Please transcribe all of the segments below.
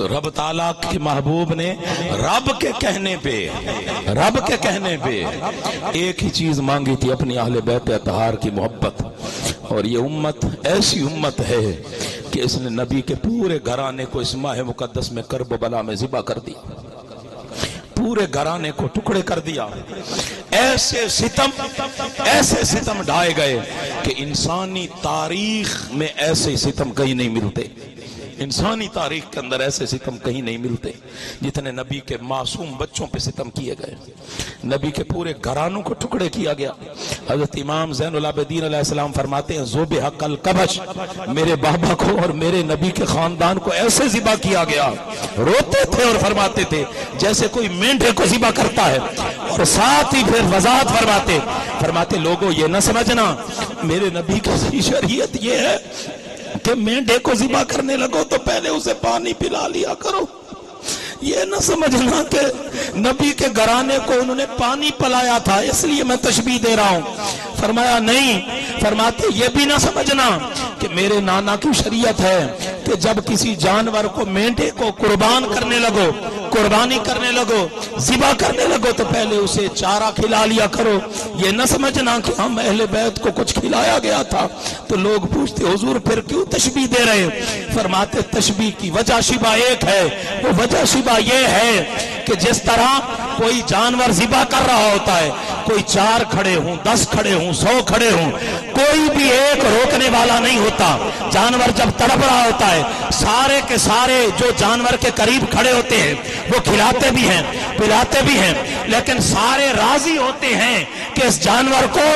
تو رب تعالیٰ کے محبوب نے رب کے کہنے پہ ایک ہی چیز مانگی تھی، اپنی اہل بیت اطہار کی محبت. اور یہ امت ایسی امت ہے کہ اس نے نبی کے پورے گھرانے کو اس ماہ مقدس میں کرب و بلا میں ذبح کر دیا، پورے گھرانے کو ٹکڑے کر دیا. ایسے ستم ڈھائے گئے کہ انسانی تاریخ میں ایسے ستم کہیں نہیں ملتے، انسانی تاریخ کے اندر ایسے ستم کہیں نہیں ملتے جتنے نبی کے معصوم بچوں پہ ستم کیے گئے. نبی کے پورے گھرانوں کو ٹکڑے کیا گیا. حضرت امام زین العابدین علیہ السلام فرماتے ہیں ذبح کالکبش، میرے بابا کو اور میرے نبی کے خاندان کو ایسے ذبح کیا گیا. روتے تھے اور فرماتے تھے جیسے کوئی مینڈھے کو ذبح کرتا ہے. اور ساتھ ہی پھر وضاحت فرماتے لوگوں یہ نہ سمجھنا میرے نبی کی شریعت یہ ہے کہ مینڈھے کو ذبح کرنے لگو تو پہلے اسے پانی پلا لیا کرو. یہ نہ سمجھنا کہ نبی کے گھرانے کو انہوں نے پانی پلایا تھا اس لیے میں تشبیہ دے رہا ہوں. فرمایا نہیں. فرماتے یہ بھی نہ سمجھنا کہ میرے نانا کی شریعت ہے کہ جب کسی جانور کو مینڈھے کو قربانی کرنے لگو ذبح کرنے لگو تو پہلے اسے چارہ کھلا لیا کرو. یہ نہ سمجھنا کہ ہم اہل بیت کو کچھ کھلایا گیا تھا. تو لوگ پوچھتے حضور پھر کیوں تشبیہ دے رہے ہیں؟ فرماتے تشبیہ کی وجہ شبہ ایک ہے، وہ وجہ شبہ یہ ہے کہ جس طرح کوئی جانور ذبح کر رہا ہوتا ہے، کوئی 4 کھڑے ہوں 10 کھڑے ہوں 100 کھڑے ہوں، کوئی بھی ایک روکنے والا نہیں ہوتا. جانور جب تڑپ رہا ہوتا ہے سارے کے سارے جو جانور کے قریب کھڑے ہوتے ہیں وہ کھلاتے بھی ہیں پلاتے بھی ہیں، لیکن سارے راضی ہوتے ہیں کہ اس جانور کو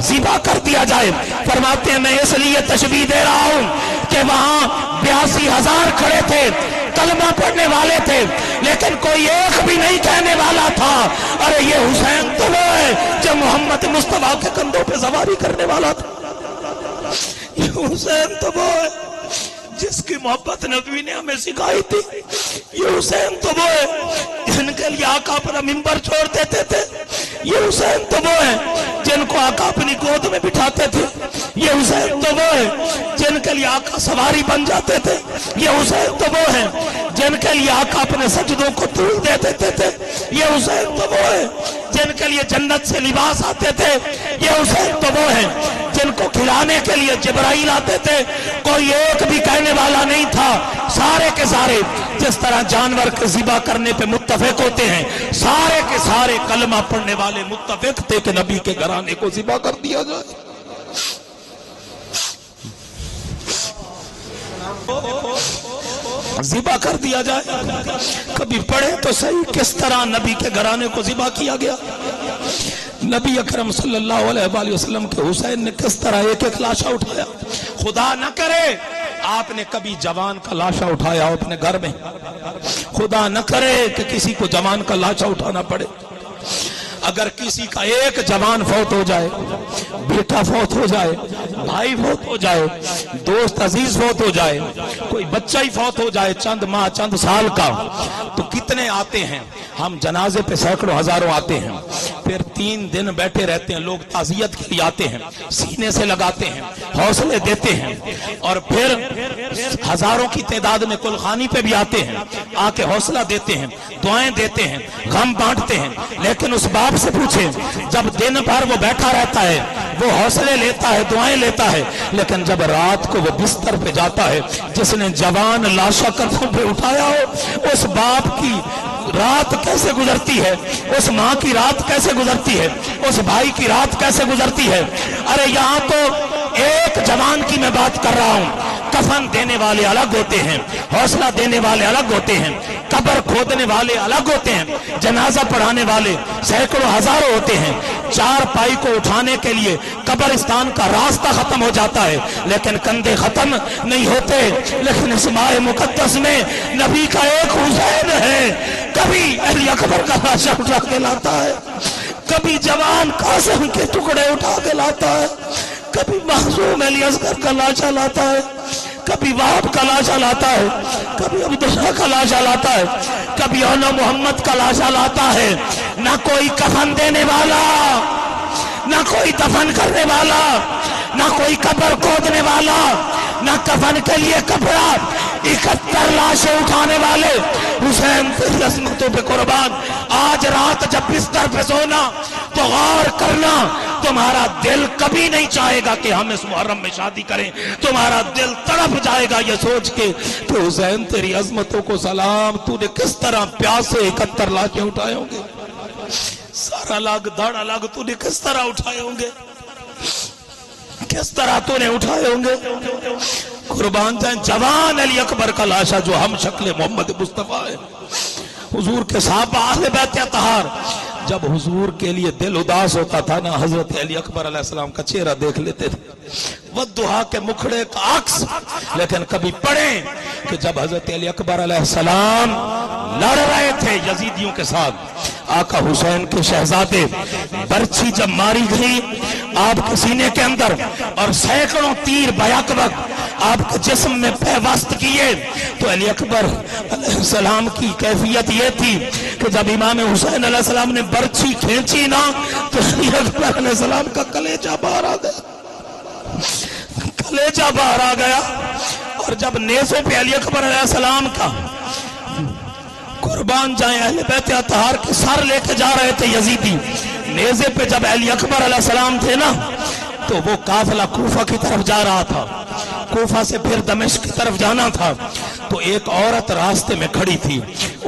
ذبح کر دیا جائے. فرماتے ہیں میں اس لیے تشبیہ دے رہا ہوں کہ وہاں 82,000 کھڑے تھے، کلمہ پڑھنے والے تھے، لیکن کوئی ایک بھی نہیں کہنے والا تھا ارے یہ حسین تو وہ ہے جو محمد مصطفیٰ کے کندھوں پہ سواری کرنے والا تھا. یہ حسین تو وہ ہے جس کی محبت نبی نے ہمیں سکھائی تھی. یہ حسین تو وہ ہے جن کے لیے آقا اپنا منبر چھوڑ دیتے تھے. یہ حسین تو وہ ہے جن کو آقا اپنی گود میں بٹھاتے تھے. یہ حسین تو وہ ہے جن کے لیے آقا سواری بن جاتے تھے. یہ حسین تو وہ ہے جن کے لیے آقا اپنے سجدوں کو طول دے دیتے تھے. یہ حسین تو وہ ہے جن کے لیے جنت سے لباس آتے تھے. یہ حسین تو وہ ہے جن کو کھلانے کے لیے جبرائیل آتے تھے. کوئی ایک بھی کہنے والا نہیں تھا. سارے کے سارے جس طرح جانور کے ذبح کرنے پہ متفق ہوتے ہیں، سارے کے سارے کلمہ پڑھنے والے متفق تھے کہ نبی کے گھرانے کو ذبح کر دیا جائے. ذبح کر دیا جائے. کبھی پڑھے تو صحیح کس طرح نبی کے گھرانے کو ذبح کیا گیا. نبی اکرم صلی اللہ علیہ وآلہ وسلم کے حسین نے کس طرح ایک ایک لاشا اٹھایا. خدا نہ کرے آپ نے کبھی جوان کا لاشا اٹھایا ہو اپنے گھر میں. خدا نہ کرے کہ کسی کو جوان کا لاشا اٹھانا پڑے. اگر کسی کا ایک جوان فوت ہو جائے، بیٹا فوت ہو جائے، بھائی فوت ہو جائے، دوست عزیز فوت ہو جائے، کوئی بچہ ہی فوت ہو جائے چند ماہ چند سال کا، تو کتنے آتے ہیں. ہم جنازے پہ سینکڑوں ہزاروں آتے ہیں. پھر 3 دن بیٹھے رہتے ہیں. لوگ تعزیت کے لیے آتے ہیں، سینے سے لگاتے ہیں، حوصلے دیتے ہیں، اور پھر ہزاروں کی تعداد میں کلخانی پہ بھی آتے ہیں، آ کے حوصلہ دیتے ہیں، دعائیں دیتے ہیں، غم بانٹتے ہیں. لیکن اس باپ سے پوچھیں جب دن بھر وہ بیٹھا رہتا ہے، وہ حوصلے لیتا ہے، دعائیں لیتا ہے، لیکن جب رات کو وہ بستر پہ جاتا ہے، جس نے جوان لاشا کندھوں پہ اٹھایا ہو، اس باپ کی رات کیسے گزرتی ہے، اس ماں کی رات کیسے گزرتی ہے، اس بھائی کی رات کیسے گزرتی ہے. ارے یہاں تو ایک جوان کی میں بات کر رہا ہوں. کفن دینے والے الگ ہوتے ہیں، حوصلہ دینے والے الگ ہوتے ہیں، قبر کھودنے والے الگ ہوتے ہیں، جنازہ پڑھانے والے سینکڑوں ہزاروں ہوتے ہیں. 4 پائی کو اٹھانے کے لیے قبرستان کا راستہ ختم ہو جاتا ہے لیکن کندھے ختم نہیں ہوتے. لیکن اس ماہ مقدس میں نبی کا ایک حسین ہے. کبھی علی اکبر کا لاشا اٹھا کے لاتا ہے، کبھی جوان قاسم کے ٹکڑے اٹھا کے لاتا ہے، کبھی معصوم علی اصغر کا لاشا لاتا ہے، کبھی وہاب کا لاشا لاتا ہے، کبھی عبداللہ کا لاشا لاتا ہے، کبھی اونا محمد کا لاشا لاتا ہے. نہ کوئی کفن دینے والا، نہ کوئی دفن کرنے والا، نہ کوئی قبر کھودنے والا، نہ کفن کے لیے کپڑا. 71 لاشیں اٹھانے والے حسین تیری عظمتوں پہ قربان، آج رات جب بستر پہ سونا تو غور کرنا، تمہارا دل کبھی نہیں چاہے گا کہ ہم اس محرم میں شادی کریں، تمہارا دل تڑپ جائے گا یہ سوچ کے کہ حسین تیری عظمتوں کو سلام، تو نے کس طرح پیاسے 71 لاشیں اٹھائے ہوں گے، سارا لاگ دھاڑا لاگ تو نے کس طرح اٹھائے ہوں گے، کس طرح تو نے اٹھائے ہوں گے۔ قربان جائیں جوان علی اکبر کا لاشا جو ہم شکل محمد مصطفیٰ ہے، حضور کے صحابہ اہل بیت اطہار، جب حضور کے لیے دل اداس ہوتا تھا نا، حضرت علی اکبر علیہ السلام کا چہرہ دیکھ لیتے تھے، والضحیٰ کے مکھڑے کا عکس۔ لیکن کبھی پڑھیں کہ جب حضرت علی اکبر علیہ السلام لڑ رہے تھے یزیدیوں کے ساتھ، آقا حسین کے شہزادے برچھی جب ماری گئی آپ کے سینے کے اندر اور سینکڑوں تیر بیک وقت آپ کے جسم میں پیوست کیے، تو علی اکبر علیہ السلام کی کیفیت یہ تھی کہ جب امام حسین علیہ السلام نے برچھی کھینچی نا تو علی اکبر علیہ السلام کا کلیجہ باہر آ گیا، کلیجہ باہر آ گیا۔ اور جب نیزے پہ علی اکبر علیہ السلام کا قربان جائیں اہل بیت اطہار کے سر لے کے جا رہے تھے یزیدی، نیزے پہ جب علی اکبر علیہ السلام تھے نا تو وہ قافلہ کوفہ کی طرف جا رہا تھا، کوفہ سے پھر دمشق کی طرف جانا تھا، تو ایک عورت راستے میں کھڑی تھی،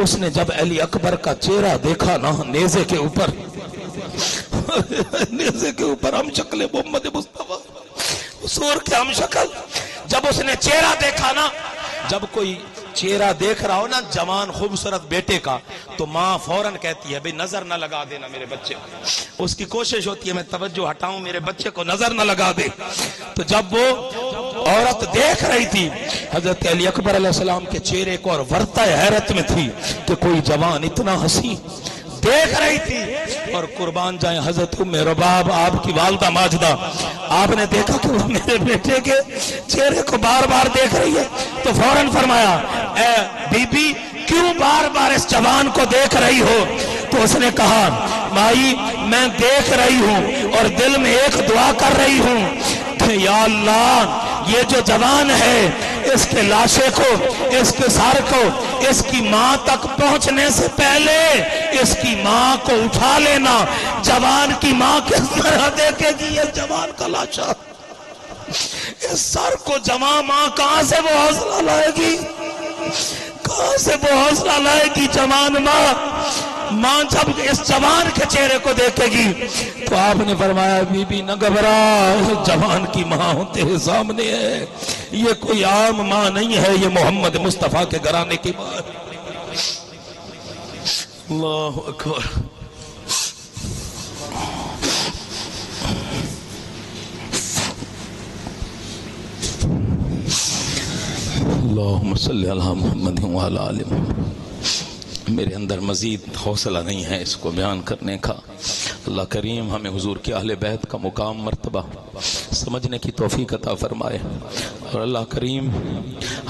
اس نے جب علی اکبر کا چہرہ دیکھا نا نیزے کے اوپر نیزے کے اوپر ہم شکل محمد مصطفیٰ حضور کے ہم شکل، جب اس نے چہرہ دیکھا نا، جب کوئی چہرہ دیکھ رہا ہو نا جوان خوبصورت بیٹے کا تو ماں فوراً کہتی ہے بھئی نظر نہ لگا دینا میرے بچے کو، اس کی کوشش ہوتی ہے میں توجہ ہٹاؤں میرے بچے کو نظر نہ لگا دے۔ تو جب وہ عورت دیکھ رہی تھی حضرت علی اکبر علیہ السلام کے چہرے کو اور ورطہ حیرت میں تھی کہ کوئی جوان اتنا حسین دیکھ رہی تھی، اور قربان جائیں حضرت ام رباب آپ کی والدہ ماجدہ، آپ نے دیکھا کہ وہ میرے بیٹے کے چہرے کو بار بار دیکھ رہی ہے تو فوراً فرمایا اے بی بی کیوں بار بار اس جوان کو دیکھ رہی ہو؟ تو اس نے کہا مائی میں دیکھ رہی ہوں اور دل میں ایک دعا کر رہی ہوں کہ یا اللہ یہ جو جوان ہے اس کے لاشے کو، اس کے سر کو اس کی ماں تک پہنچنے سے پہلے اس کی ماں کو اٹھا لینا۔ جوان کی ماں کس طرح دیکھے گی یہ جوان کا لاشا، اس سر کو جوان ماں کہاں سے وہ حوصلہ لائے گی، کہاں سے وہ حوصلہ لائے گی جوان ماں جب اس جوان کے چہرے کو دیکھے گی تو آپ نے فرمایا بی بی نہ گھبرا، جوان کی ماں تیرے سامنے ہے، یہ کوئی عام ماں نہیں ہے، یہ محمد مصطفیٰ کے گھرانے کی ماں ہے۔ اللہ اکبر۔ اللہم صلی علی محمد وعلی آل محمد۔ میرے اندر مزید حوصلہ نہیں ہے اس کو بیان کرنے کا، اللہ کریم ہمیں حضور کے اہل بیت کا مقام مرتبہ سمجھنے کی توفیق عطا فرمائے، اور اللہ کریم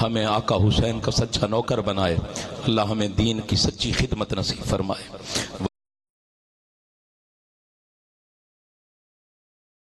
ہمیں آقا حسین کا سچا نوکر بنائے، اللہ ہمیں دین کی سچی خدمت نصیب فرمائے۔